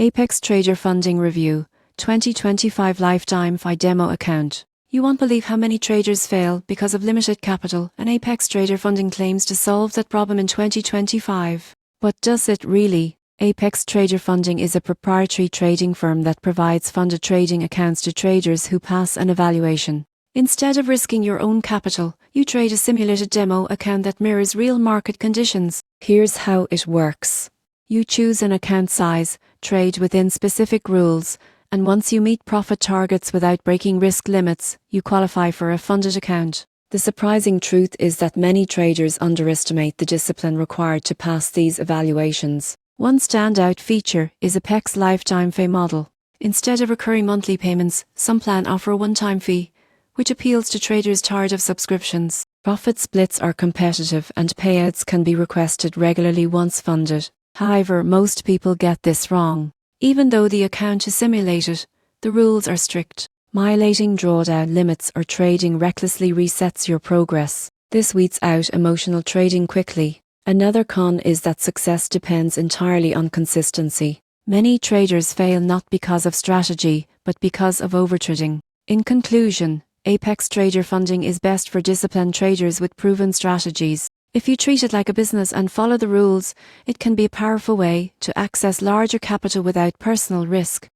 Apex Trader Funding Review 2025 Lifetime FI Demo Account. You won't believe how many traders fail because of limited capital, and Apex Trader Funding claims to solve that problem in 2025. But does it really? Apex Trader Funding is a proprietary trading firm that provides funded trading accounts to traders who pass an evaluation. Instead of risking your own capital, you trade a simulated demo account that mirrors real market conditions. Here's how it works. You choose an account size, trade within specific rules, and once you meet profit targets without breaking risk limits, you qualify for a funded account. The surprising truth is that many traders underestimate the discipline required to pass these evaluations. One standout feature is Apex Lifetime Fee model. Instead of recurring monthly payments, some plans offer a one-time fee, which appeals to traders tired of subscriptions. Profit splits are competitive and payouts can be requested regularly once funded. However, most people get this wrong. Even though the account is simulated, the rules are strict. Violating drawdown limits or trading recklessly resets your progress. This weeds out emotional trading quickly. Another con is that success depends entirely on consistency. Many traders fail not because of strategy, but because of overtrading. In conclusion, Apex Trader Funding is best for disciplined traders with proven strategies. If you treat it like a business and follow the rules, it can be a powerful way to access larger capital without personal risk.